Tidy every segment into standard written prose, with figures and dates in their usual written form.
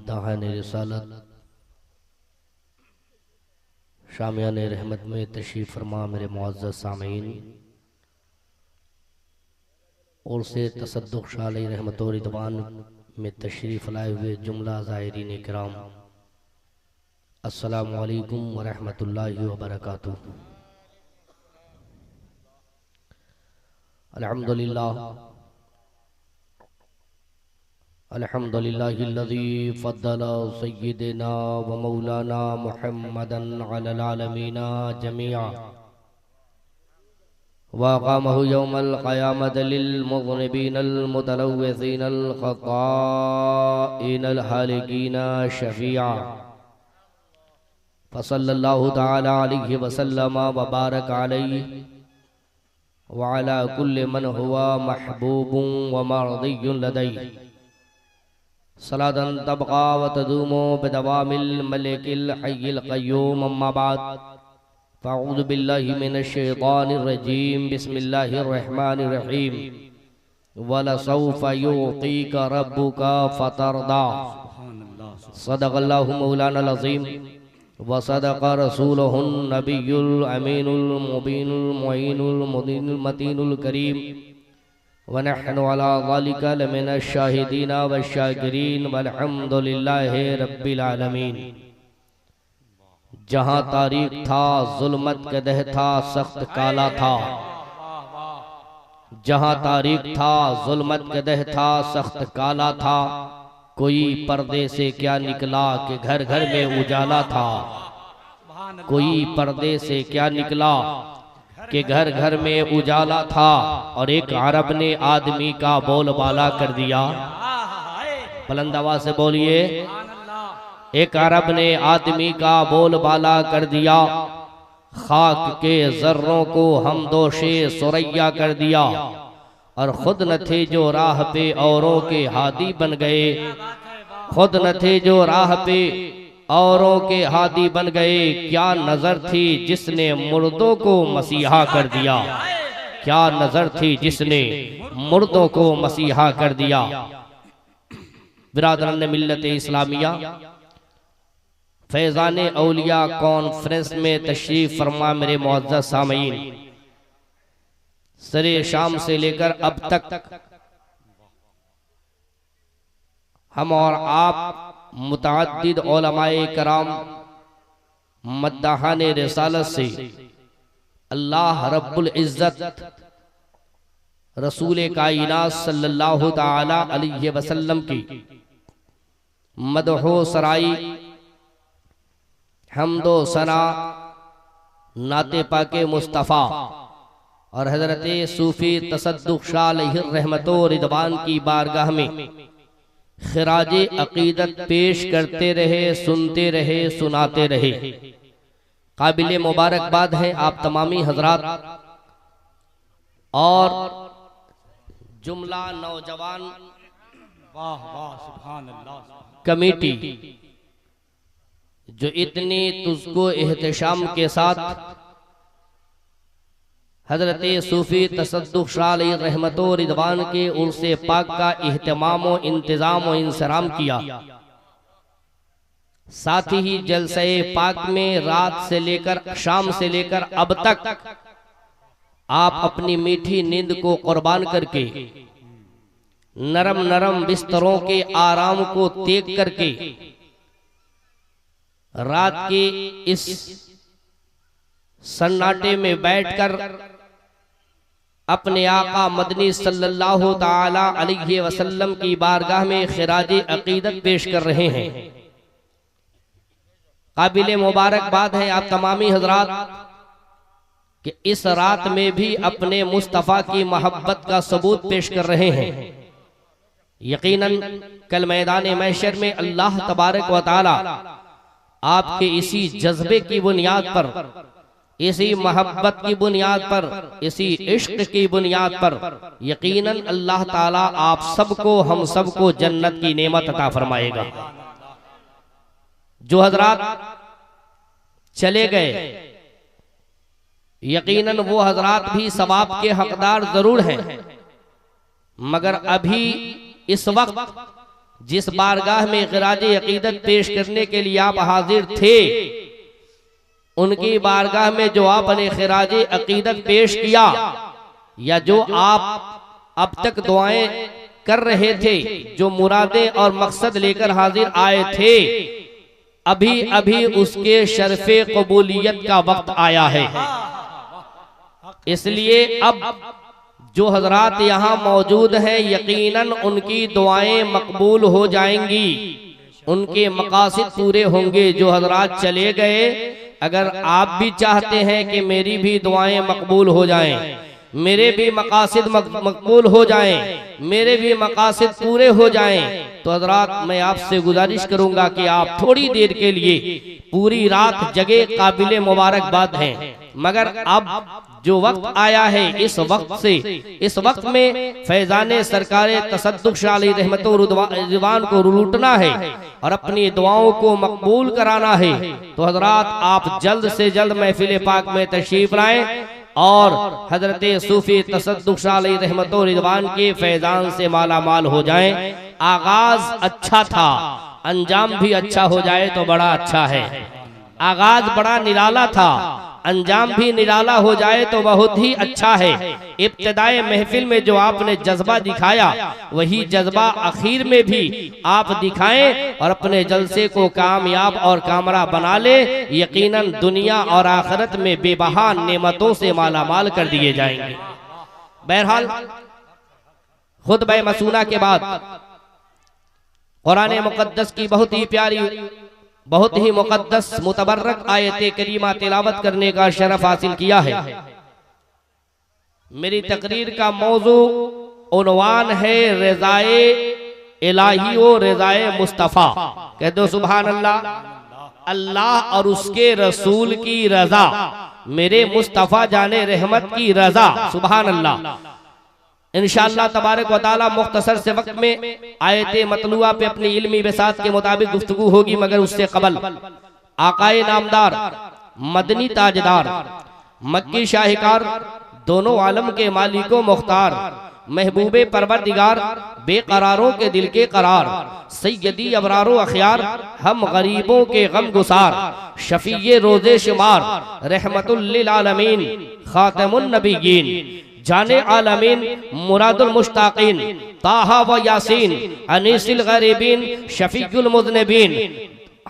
मद्दाहान रिसालत शामियान रहमत में तशरीफ़ फरमा मेरे मुअज़्ज़ज़ सामीन और से तसद्दुक़ शाली रहमत और रिदवान में तशरीफ़ लाए हुए जुमला ज़ाहिरीन किराम, अस्सलामु अलैकुम व रहमतुल्लाहि व बरकातुहू। अल्हम्दुलिल्लाहिल्लज़ी फ़द्दल सय्यिदना व मौलाना मुहम्मदन अलल आलमीन जमीआ व क़ामहु यौमल क़यामत लिल मुज़निबीनल मुतलव्विसीनल ख़ताइनल हालिकीन शफ़ीआ फ़सल्लल्लाहु तआला अलैहि व सल्लम व बारक अलैहि व अला कुल्लि मन हुवा महबूबुन व मर्दियुन लदैहि सलातन तबक़ा व तदूमु बिदवामिल मलिकिल हय्यिल क़य्यूम। अम्मा बाद फ़अऊज़ु बिल्लाहि मिनश शैतानिर रजीम। बिस्मिल्लाहिर रहमानिर रहीम। वलसौफ़ युअतीका रब्बुका फ़तरदा। सदक़ल्लाहु मौलानाल अज़ीम व सदक़ रसूलुहुन नबियुल अमीनुल मुबीनुल मुईनुल मुदीनुल मतीनुल करीम व नहनु अला ज़ालिका लमिनश शाहिदीन व शाकिरीन वल्हम्दुलिल्लाहि रब्बिल आलमीन। जहाँ तारीख था जुल्मत का दह था सख्त काला था, जहाँ तारीख था जुल्मत का दह था सख्त काला था, कोई पर्दे से क्या निकला कि घर घर में उजाला था। कोई पर्दे से क्या निकला कि घर घर में उजाला था, और एक अरब ने आदमी का बोलबाला कर दिया। बुलंद आवाज से बोलिए, एक अरब ने आदमी का बोलबाला कर दिया, खाक के जर्रों को हमदोशे सुरैया कर दिया, और खुद न थे जो राह पे औरों के हादी बन गए। खुद न थे जो राह पे औरों के हादी बन गए। क्या नजर थी जिसने मुर्दों को मसीहा कर दिया। क्या नजर थी जिसने मुर्दों को मसीहा कर दिया। बिरादरान मिल्लत इस्लामिया, फैज़ान औलिया कॉन्फ्रेंस में तशरीफ फरमा मेरे मुअज़्ज़ज़ सामीन, सरे शाम से लेकर अब तक हम और आप मुतअद्दिद उलमाए कराम मद्दाहान रिसालत से अल्लाह रब्बुल इज़्ज़त रसूल कायनात सल्लल्लाहु ताला अलैहि वसल्लम की मदहो सराई हम्दो सना नाते पाके मुस्तफ़ा और हजरत सूफी तसद्दुक़ शाह अलैहि रहमतो रिदवान की बारगाह में खिराजे अकीदत पेश करते रहे, सुनते रहे, सुनाते रहे। काबिल मुबारकबाद है आप तमामी हजरात और जुमला नौजवान कमेटी जो इतनी तुझको एहतशाम के साथ हजरत सूफी तसद्दुक़ शाह अलैहि रहमतो रिदवान के उर्से पाक का इहतमाम व इंतजाम व इंसराम किया। साथ ही जलसे पाक में रात से लेकर शाम से लेकर अब तक आप अपनी मीठी नींद को कुर्बान करके, नरम नरम बिस्तरों के आराम को त्याग करके रात के इस सन्नाटे में बैठकर अपने आका मदनी सल्लल्लाहु ताला अलैहि वसल्लम की बारगाह में खिराजे अकीदत पेश कर रहे हैं। काबिल मुबारकबाद है आप तमामी हजरात कि इस रात में भी अपने मुस्तफ़ा की मोहब्बत का सबूत पेश कर रहे हैं। यकीनन कल मैदान महशर में अल्लाह तबारक व तआला आपके इसी जज्बे की बुनियाद पर, इसी मोहब्बत की बुनियाद पर, इसी इश्क की बुनियाद पर यकीनन अल्लाह ताला आप सबको, हम सबको जन्नत की नेमत अता फरमाएगा। जो हजरात चले गए यकीनन वो हजरात भी सवाब के हकदार जरूर हैं, मगर अभी इस वक्त जिस बारगाह में ख़िराज अकीदत पेश करने के लिए आप हाजिर थे, उनकी बारगाह में जो आपने ख़िराज अकीदत पेश किया या जो आप अब तक दुआएं कर रहे थे, जो मुरादें और मकसद लेकर हाजिर आए थे, अभी अभी उसके शर्फ़े कबूलियत का वक्त आया है। इसलिए अब जो हजरात यहाँ मौजूद हैं, यकीनन उनकी दुआएं मकबूल हो जाएंगी, उनके मकासद पूरे होंगे। जो हजरात चले गए, अगर आप भी चाहते हैं कि मेरी भी दुआएं मकबूल हो जाएं, मेरे भी मकासद मकबूल हो जाएं, मेरे भी मकासद पूरे हो जाएं, तो हजरात मैं आपसे गुजारिश करूंगा कि आप थोड़ी देर के लिए पूरी रात जगे, काबिल मुबारकबाद हैं। मगर अब जो वक्त आया है, इस वक्त में फैजाने सरकारे तसद्दुक़ शाह अलैहि रहमत व रिज़वान को लूटना है और अपनी दुआओं को मकबूल कराना है। तो हजरात आप जल्द से जल्द महफिल पाक में तशरीफ लाएं और हजरत सूफी तसद्दुक़ शाह अलैहि रहमत व रिज़वान के फैजान से माला माल हो जाएं। आगाज अच्छा था, अंजाम भी अच्छा हो जाए तो बड़ा अच्छा है। आगाज बड़ा निराला था, अंजाम भी निराला हो जाए तो बहुत ही अच्छा है। इब्तिदाए महफिल में जो आपने जज्बा दिखाया, वही जज्बा आखिर में भी आप दिखाएं और अपने जलसे को कामयाब और कामरा बना ले। यकीनन दुनिया और आखिरत में बेबहा नेमतों से माला माल कर दिए जाएंगे। बहरहाल खुतबा मसूना के बाद कुरान मुकद्दस की बहुत ही प्यारी, बहुत ही मुकद्दस मुतबर्रक आयत करीमा तिलावत करने का शरफ हासिल किया है। मेरी तकरीर का मौजू उन्वान है रज़ाए इलाही व रज़ाए मुस्तफ़ा। कह दो सुभान अल्लाह। अल्लाह और उसके रसूल की रजा, मेरे मुस्तफ़ा जाने रहमत की रजा। सुभान अल्लाह। इंशाअल्लाह तबारक व तआला मुख्तसर से वक्त में आयते मतलूआ पे अपनी इल्मी बिसात के मुताबिक गुफ्तगू होगी, मगर उससे कबल आकाए नामदार, मदनी ताजदार, मक्की शाहिकार, दोनों आलम के मालिको मुख्तार, महबूबे परवरदिगार, बेकरारों के दिल के करार, सैयदी अबरारो अखियार, हम गरीबों के गम गुसार, शफीए रोज़े शुमार, रहमतुल लिल आलमीन, खातमुन नबिय्यीन, जाने आलमीन, मुरादुल मुश्ताकीन, ताहा व यासीन, अनीसिल गरीबीन, शफीकुल मुज़निबीन,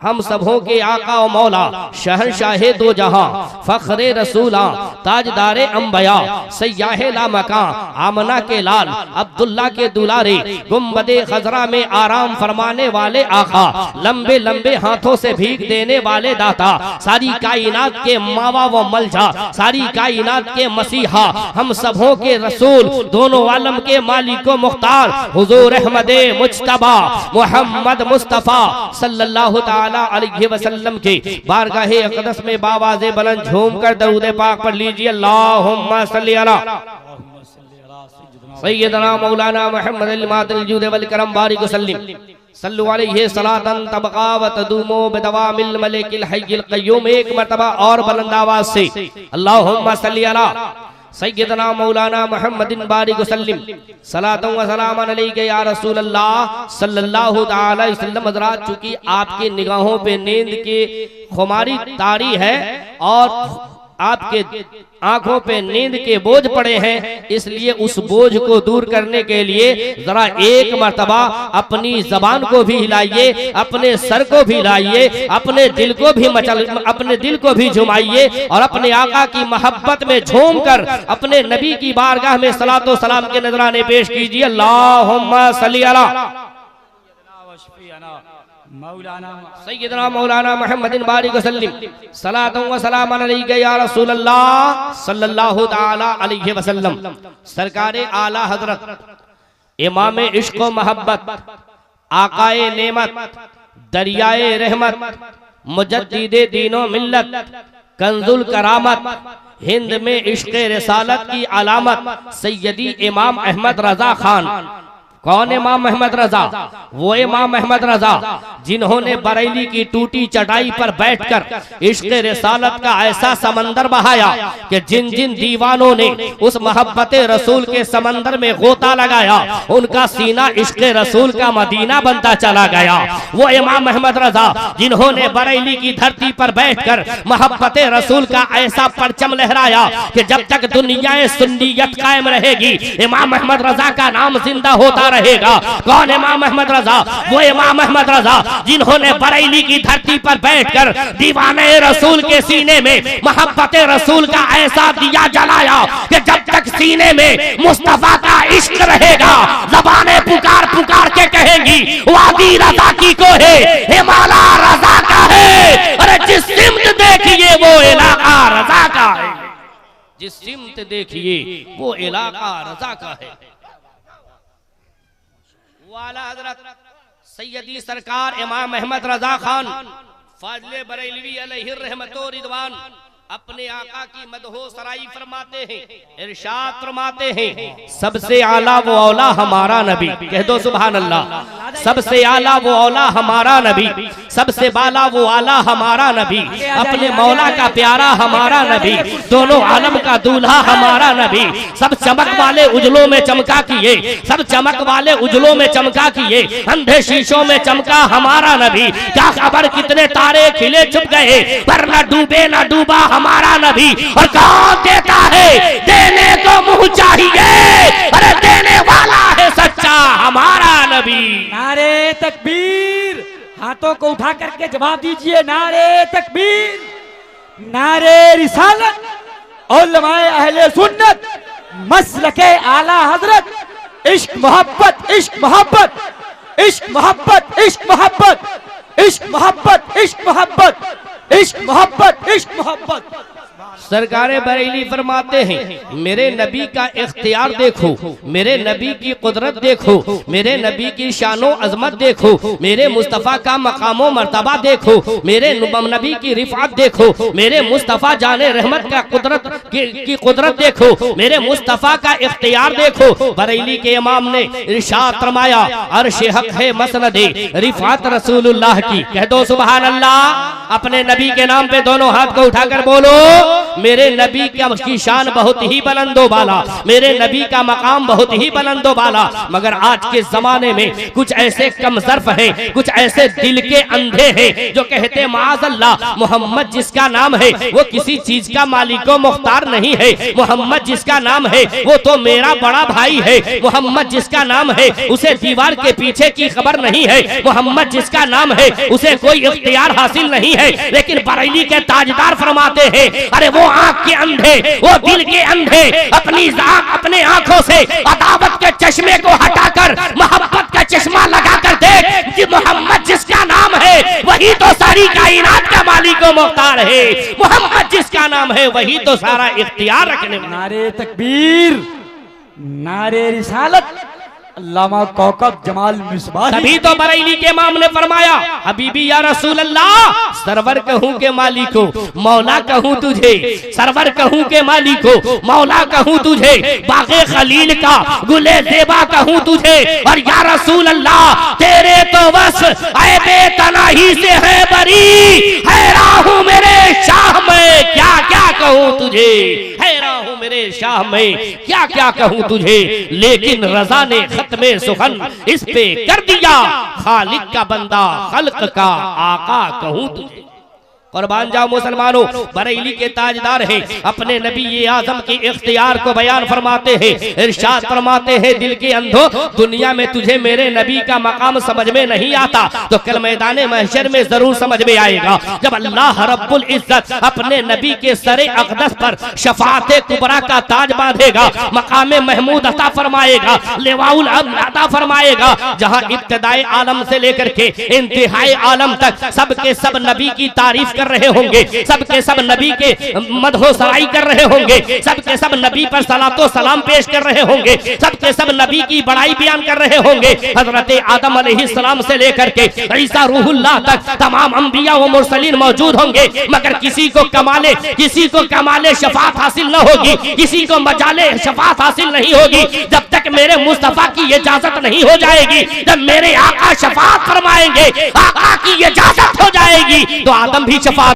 हम सबों के आका व मौला, शहंशाहे दो जहां, फख्रे रसूला, ताजदारे अंबिया, सय्याहे लामका, आमना के लाल, अब्दुल्ला के दुलारे, गुम्बदे खजरा में आराम फरमाने वाले आका, लंबे लंबे हाथों से भीख देने वाले दाता, सारी कायनात के मावा व मलजा, सारी कायनात के मसीहा, हम सबों के रसूल, दोनों आलम के मालिको मुख्तार, हुजूर अहमदे मुज्तबा मुहम्मद मुस्तफ़ा सल्लल्लाहु तआला अलैहि वसल्लम के बारगाहे अक़दस में बावाज़े बुलंद झूम कर दरूद पाक पढ़ लीजिए। अल्लाहुम्मा सल्ली अला सय्यदना मौलाना मुहम्मद अल-मातिल जूद वल करम बारिक वसल्लिम सल्लु अलैहि सलातन तबका व तदूमु बिदवामिल मलिकिल हय्यिल क़य्यूम। एक मर्तबा और बुलंद आवाज से अल्लाहुम्मा सल्ली अला सय्यदना मौलाना मुहम्मदिन बारिक वसल्लिम सलातन व सलामन अलैका या रसूल अल्लाह सल्लल्लाहु तआला अलैहि वसल्लम। हज़रात, चूंकि आपके निगाहों पे नींद के खुमारी तारी है और आपके आंखों पे नींद के बोझ पड़े हैं, इसलिए उस बोझ को दूर करने के लिए जरा एक मर्तबा अपनी जबान को भी हिलाइए, अपने सर को भी हिलाइए, अपने दिल को भी झुमाइए और अपने आका की मोहब्बत में झूम कर अपने नबी की बारगाह में सलातो सलाम के नजराने पेश कीजिए। अल्लाहुम्मा सल्ली अला सय्यदना मौलाना मुहम्मदिन बारिक वसल्लिम सलातन व सलामन अलैका या रसूल अल्लाह सल्लल्लाहु तआला अलैहि वसल्लम। सरकारे आला हजरत, इमाम इश्क व मोहब्बत, आकाए नेमत, दरियाए रहमत, मुजद्दिदे दीनो मिल्लत, कंजुल करामत, हिंद में इश्क रिसालत की अलामत, सैयदी इमाम अहमद रजा खान कौन इमाम अहमद रजा? वो इमाम अहमद रजा जिन्होंने बरेली की टूटी चटाई पर बैठकर इश्क़ रिसालत का ऐसा समंदर बहाया कि जिन जिन दीवानों ने उस मोहब्बत रसूल के समंदर में गोता लगाया उनका सीना इश्क़ रसूल का मदीना बनता चला गया। वो इमाम अहमद रजा जिन्होंने बरेली की धरती पर बैठकर मोहब्बत रसूल का ऐसा परचम लहराया कि जब तक दुनिया सुन्नियत कायम रहेगी इमाम अहमद रजा का नाम जिंदा होता रहेगा। कौन इमाम अहमद रजा? वो इमाम अहमद रजा जिन्होंने बरेली की धरती पर बैठकर दीवाने रसूल के सीने में मोहब्बत रसूल का ऐसा दिया जलाया कि जब तक सीने में मुस्तफा का इश्क रहेगा ज़बाने पुकार पुकार के कहेंगी वादी रजा की को है, हिमाला रजा का है। अरे जिस सिमत देखिए वो इलाका रजा का है, जिस सिमत देखिए वो इलाका रजा का है। वाला हजरत सैयदी सरकार इमाम अहमद रजा खान फाजले बरेलवी अलैहि रहमतो रिदवान अपने आका की मदहो सराई फरमाते हैं, इरशाद फरमाते हैं, सबसे आला वो औला हमारा नबी, कह दो सुभान अल्लाह। सबसे आला वो औला हमारा नबी, सबसे बाला वो आला हमारा नबी, अपने मौला का प्यारा हमारा नबी, दोनों आलम का दूल्हा हमारा नबी, सब चमक वाले उजलों में चमका किए, सब चमक वाले उजलों में चमका किए, अंधे शीशों में चमका हमारा नबी। क्या खबर कितने तारे खिले छुप गए पर न डूबे न डूबा हमारा नबी। और कौन देता है? देने को मुंह चाहिए, अरे देने वाला है सच्चा हमारा नबी। नारे तकबीर, हाथों को उठा करके जवाब दीजिए नारे तकबीर, नारे रिसालत, उलमाए अहले सुन्नत, मसलके आला हजरत, इश्क मोहब्बत, इश्क मोहब्बत, इश्क मोहब्बत, इश्क मोहब्बत, इश्क मोहब्बत, इश्क मोहब्बत, इश्क मोहब्बत, इश्क मोहब्बत। सरकारे बरेली फरमाते हैं, मेरे नबी का इख्तियार देखो, मेरे नबी की कुदरत देखो, मेरे नबी की शानो अजमत देखो, मेरे मुस्तफ़ा का मकामो मर्तबा देखो, मेरे नबी की रिफात देखो, मेरे मुस्तफ़ा जाने रहमत का कुदरत की कुदरत देखो, मेरे मुस्तफ़ा का इख्तियार देखो। बरेली के इमाम ने इरशाद फरमाया, अर्श हक है मसनदे रिफात रसूलुल्लाह की, कह दो सुभान अल्लाह। अपने नबी के नाम पे दोनों हाथ को उठाकर बोलो, मेरे नबी की शान बहुत ही बुलंदो बाला, मेरे नबी का मकाम बहुत ही बुलंदो बाला। मगर आज के जमाने में कुछ ऐसे कमजर्फ हैं, कुछ ऐसे दिल के अंधे हैं जो कहते माज़अल्लाह मोहम्मद जिसका नाम है वो किसी चीज का मालिको मुख्तार नहीं है, मोहम्मद जिसका नाम है वो तो मेरा बड़ा भाई है, मोहम्मद जिसका नाम है उसे दीवार के पीछे की खबर नहीं है, मोहम्मद जिसका नाम है उसे कोई इख्तियार हासिल नहीं है। लेकिन बरेली के ताजदार फरमाते हैं, अरे वो आंख के अंधे, वो दिल के अंधे अपने आंखों से अदावत के चश्मे को हटाकर मोहब्बत का चश्मा लगाकर देख कि मोहम्मद जिसका नाम है वही तो सारी कायनात का मालिक व मुख्तार है, मोहम्मद जिसका नाम है वही तो सारा इख्तियार रखने वाला। नारे तकबीर, नारे रिसालत, अल्लामा कौकब जमाल मिसबाही। तभी तो बरेली के इमाम ने फरमाया, हबीबी या रसूल अल्लाह, सरवर कहूँ के मालिक हो, मौला कहूँ तुझे, सरवर कहूँ के मालिक हो, मौला कहूँ तुझे, बागे खलील का गुले ज़ेबा कहूँ तुझे। और या रसूल अल्लाह तेरे तो बस ऐबे तनाही से है बरी, हैरान हूँ मेरे शाह में क्या क्या कहूँ तुझे, हैरान हूँ मेरे शाह में क्या क्या कहूँ तुझे। लेकिन रजा ने में सुखन इस पे कर दिया, खालिक का बंदा खल्क का आका कहूँ तुझे। कुर्बान जाओ मुसलमानों, बरेली के ताजदार हैं, अपने नबी ये आजम के इख्तियार को बयान फरमाते हैं, इरशाद फरमाते हैं, दिल के अंधो दुनिया में तुझे मेरे नबी का मकाम समझ में नहीं आता तो कल मैदान महशर में जरूर समझ में आएगा, जब अल्लाह रब्बुल इज्जत अपने नबी के सरे अक़दस पर शफाअत कुबरा का ताज बांधेगा, मकाम महमूद अता फरमाएगा, लिवाउल अम्र अता फरमाएगा, जहां इब्तिदाए आलम से लेकर के इंतहाई आलम तक सब के सब नबी की तारीफ कर रहे होंगे, सबके सब नबी के मदहो सराई कर रहे होंगे, सबके सब नबी पर सलातो सलाम पेश कर रहे होंगे, सबके सब नबी की बड़ाई बयान कर रहे होंगे। हजरत आदम अलैहिस्सलाम से लेकर के ईसा रूहुल्लाह तक तमाम अंबिया व मुरसलीन मौजूद होंगे, मगर किसी को कमाले शफात हासिल न होगी, किसी को मजाले शफात हासिल नहीं होगी जब तक मेरे मुस्तफा की इजाजत नहीं हो जाएगी। जब मेरे आका शफात फरमाएंगे, आका की इजाजत हो जाएगी तो आदम भी शफात